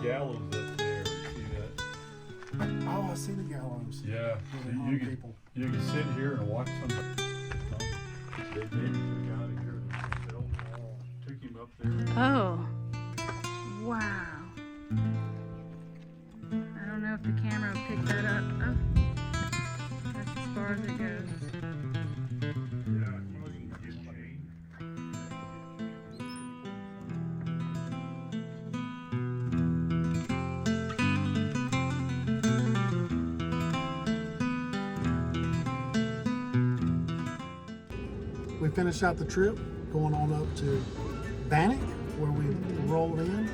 gallows up there. See that? Oh, I see the gallows. Yeah. So you can sit here and watch somebody. They got here themselves. Took him up there. Oh. Wow. I don't know if the camera will pick that up. Oh. That's as far as it goes. We finished out the trip, going on up to Bannack, where we rolled in.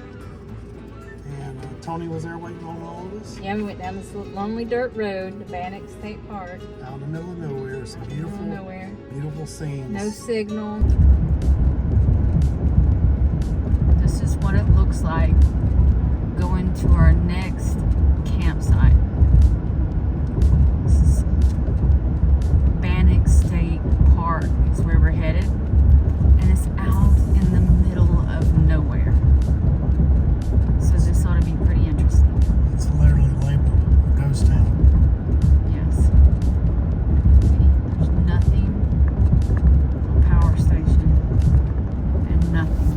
And Tony was there waiting on all of us. Yeah, we went down this lonely dirt road to Bannack State Park. Out in the middle of nowhere, some beautiful scenes. No signal. This is what it looks like going to our next campsite. This is Bannack State Park is where we're headed. And it's out in the middle of nowhere. So this ought to be pretty interesting. It's literally labeled a ghost town. Yes. There's nothing. A power station. And nothing.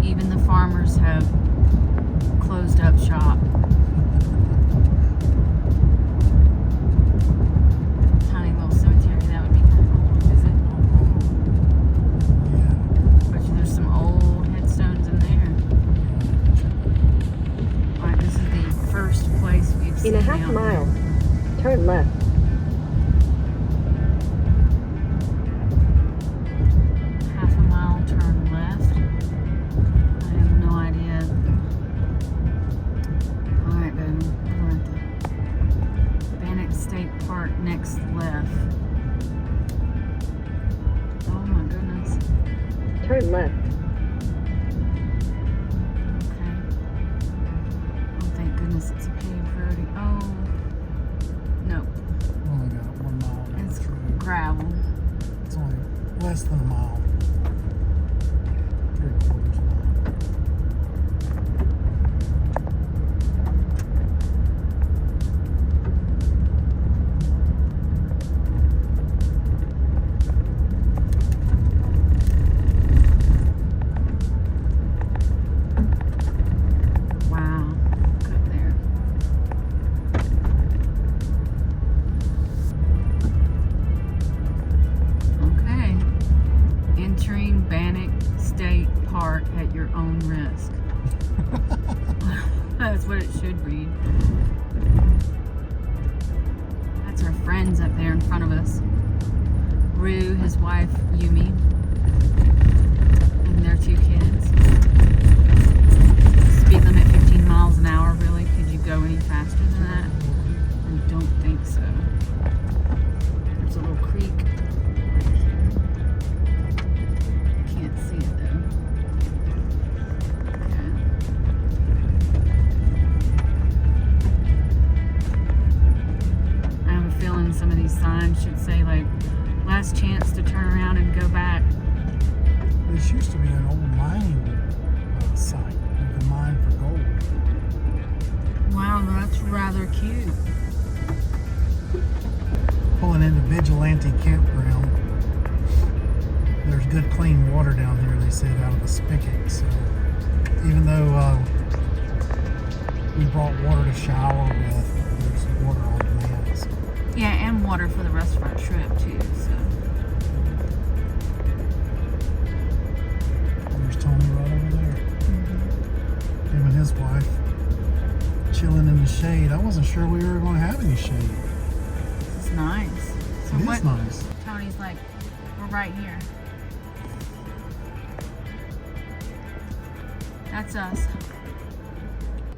Even the farmers have closed up shop. Tiny little cemetery, that would be kind of cool to visit. Yeah. But there's some old headstones in there. Alright, this is the first place we've seen. In a half mile, turn left. Half a mile, turn left. I have no idea. Alright, baby. We're at the Bannack State Park next left. Oh my goodness. Turn left. Okay. Oh, thank goodness it's a paved road. Oh. No. Only got 1 mile down It's the road. gravel. It's only less than a mile. 3/4 mile. Wow. Look up there. Okay. Entering Bannack State Park at your own risk. That's what it should read. That's our friends up there in front of us. Rue, his wife, Yumi, and their 2 kids. Speed limit 15 miles an hour, really? Could you go any faster than that? I don't think so. There's a little creek right here. Can't see it though. Okay. I have a feeling some of these signs should say like, last chance to turn around and go back. This used to be an old mining site. You could mine for gold. Wow, that's rather cute. Pulling into Vigilante Campground. There's good clean water down here, they said, out of the spigot. So even though we brought water to shower with, there's water on demand. So. Yeah, and water for the rest of our trip too, so. There's Tony right over there. Him and his wife chilling in the shade. I wasn't sure we were going to have any shade. It's nice. So It what? is nice. Tony's like, we're right here. That's us.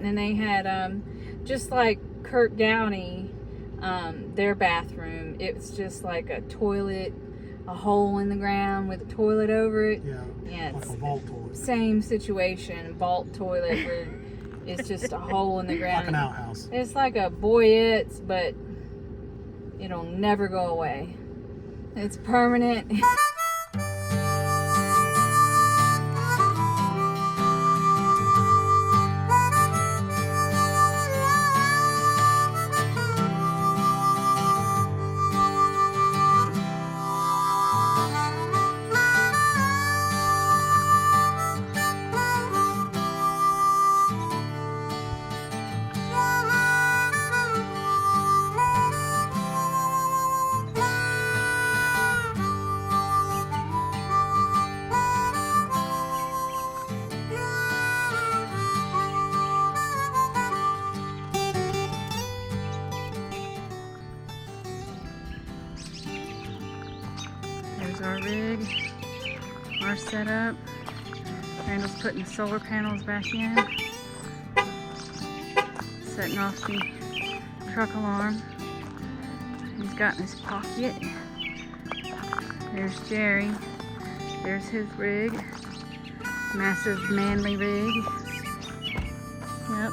And they had, just like Kirk Downey, their bathroom, it's just like a toilet, a hole in the ground with a toilet over it. Yeah, like It's a vault toilet. same situation, vault toilet where it's just a hole in the ground. Like an outhouse. It's like a boyette's, but it'll never go away. It's permanent. There's our rig, our setup. Randall's putting the solar panels back in. Setting off the truck alarm. He's got in his pocket. There's Jerry. There's his rig. Massive manly rig. Yep.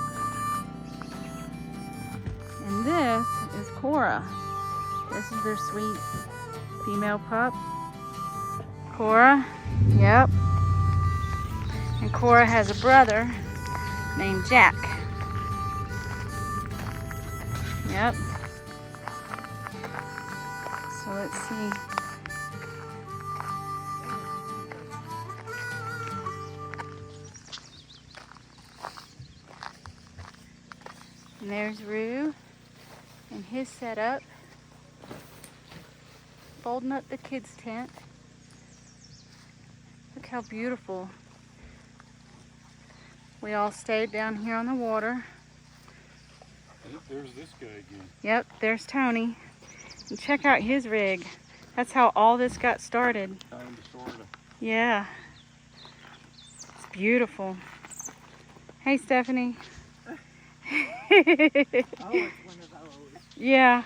And this is Cora. This is their sweet female pup. Cora. Yep. And Cora has a brother named Jack. Yep. So let's see. And there's Rue and his setup. Folding up the kids' tent. Look how beautiful. We all stayed down here on the water. There's this guy again. Yep, there's Tony. And check out his rig. That's how all this got started. Kinda, sorta. Yeah. It's beautiful. Hey, Stephanie. Oh, it's one of those. Yeah.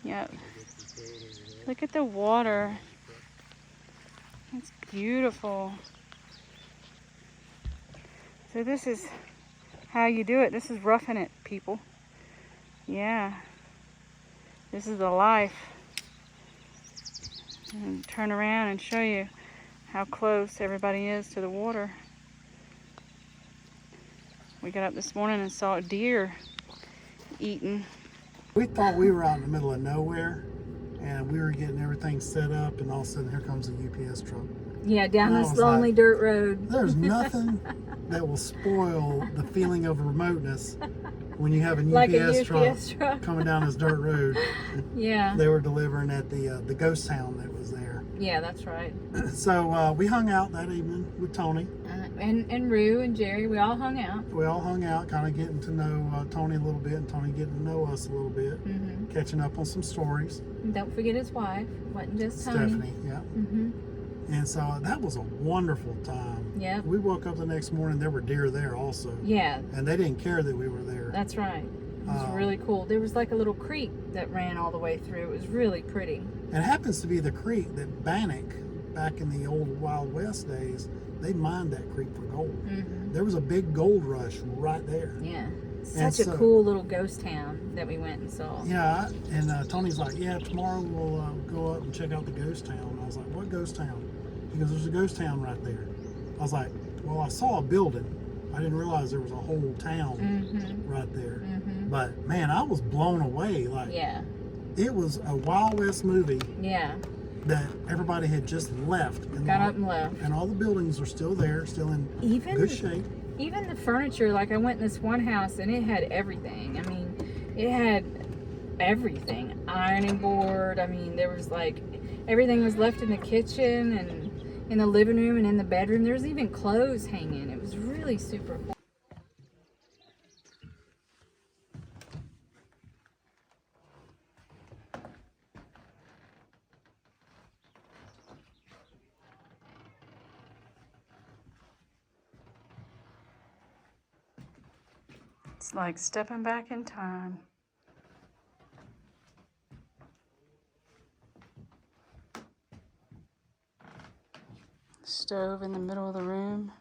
Yep. Look at the water. It's beautiful. So this is how you do it. This is roughing it, people. Yeah. This is the life. And turn around and show you how close everybody is to the water. We got up this morning and saw a deer eating. We thought we were out in the middle of nowhere, and we were getting everything set up, and all of a sudden here comes a UPS truck. Yeah, down And I this was lonely like, dirt road. There's nothing that will spoil the feeling of remoteness when you have a UPS, Like a UPS truck coming down this dirt road. Yeah. They were delivering at the ghost town that was there. Yeah, that's right. So we hung out that evening with Tony. And Rue and Jerry, we all hung out. We all hung out, kind of getting to know Tony a little bit, and Tony getting to know us a little bit, catching up on some stories. And don't forget his wife. Wasn't just Tony. Stephanie, yeah. And so that was a wonderful time. Yeah. We woke up the next morning, there were deer there also. Yeah, And they didn't care that we were there. that's right. It was really cool. There was like a little creek that ran all the way through. It was really pretty. And it happens to be the creek that Bannack, back in the old Wild West days, they mined that creek for gold. There was a big gold rush right there. Yeah. And Such a so- cool little ghost town that we went and saw. Yeah, and Tony's like, yeah, tomorrow we'll go up and check out the ghost town. And I was like, what ghost town? He goes, there's a ghost town right there. I was like, well, I saw a building. I didn't realize there was a whole town right there. But man, I was blown away. Like, Yeah. it was a Wild West movie Yeah. that everybody had just left. And Got up and left. And all the buildings are still there, still in good shape. Even the furniture, like I went in this one house and it had everything. I mean, it had everything. Ironing board. I mean, there was like, everything was left in the kitchen and in the living room and in the bedroom. There's even clothes hanging. It was really super cool. It's like stepping back in time. Stove in the middle of the room.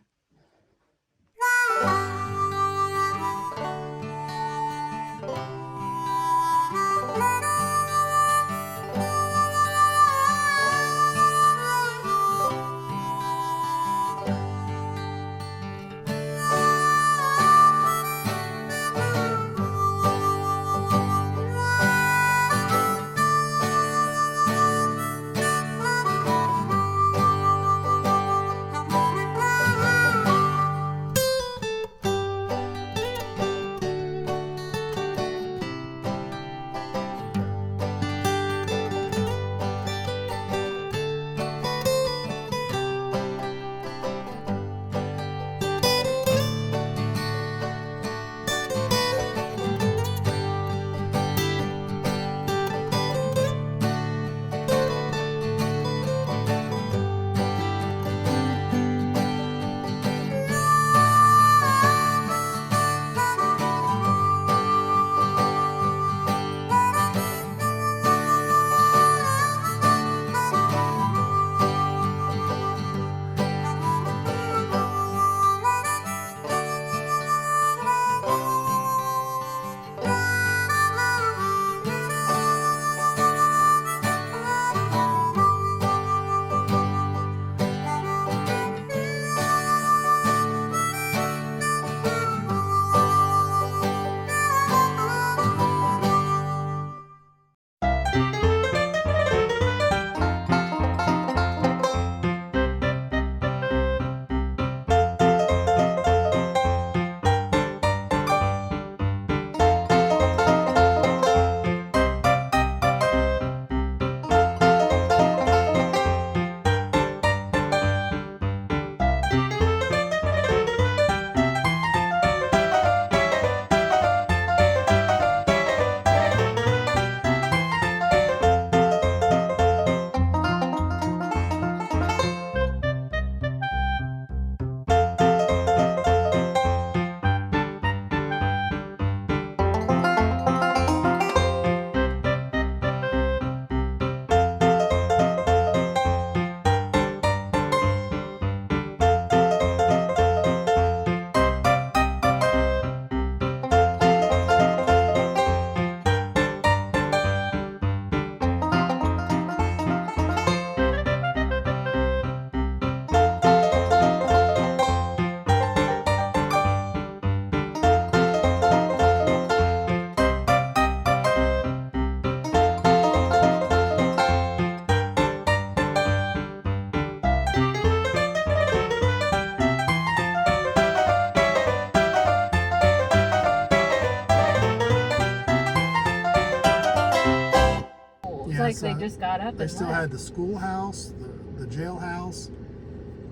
they just got up They and still left. had the schoolhouse, the jailhouse.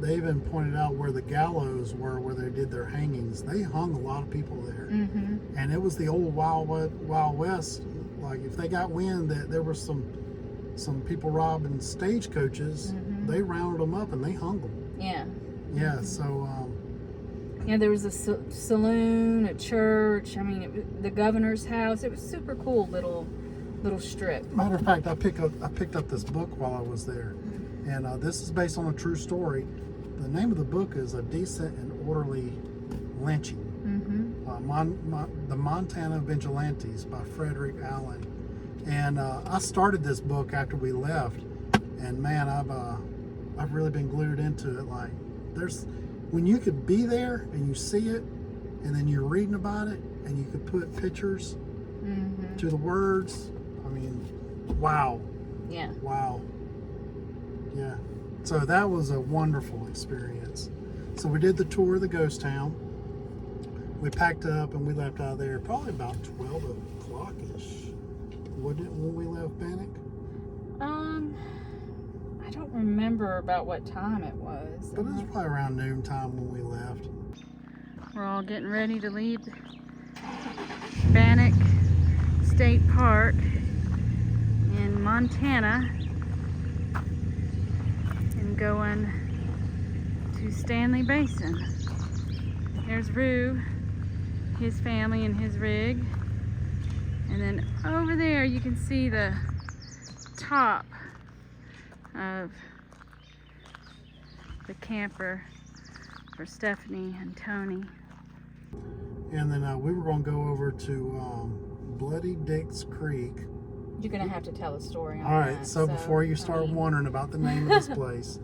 They even pointed out where the gallows were, where they did their hangings. They hung a lot of people there. Mm-hmm. And it was the old Wild West. Like, if they got wind that there were some people robbing stagecoaches, Mhm. they rounded them up and they hung them. Yeah. Yeah, so Yeah, there was a saloon, a church. I mean, the governor's house. It was super cool little strip. matter of fact, I picked up this book while I was there, and this is based on a true story. The name of the book is A Decent and Orderly Lynching. Mm-hmm. The Montana Vigilantes by Frederick Allen. And I started this book after we left, and man, I've really been glued into it. Like, when you could be there and you see it, and then you're reading about it, and you could put pictures Mm-hmm. to the words. I mean, wow. Yeah. Wow. Yeah. So that was a wonderful experience. So we did the tour of the ghost town. We packed up and we left out of there probably about 12 o'clock-ish. Wouldn't it, when we left Bannack? I don't remember about what time it was. But it was probably around noon time when we left. We're all getting ready to leave Bannack State Park in Montana and going to Stanley Basin. There's Rue, his family and his rig. And then over there you can see the top of the camper for Stephanie and Tony. And then we were going to go over to Bloody Dick's Creek. You're gonna have to tell a story on All right, that. so before you start I mean, wondering about the name of this place,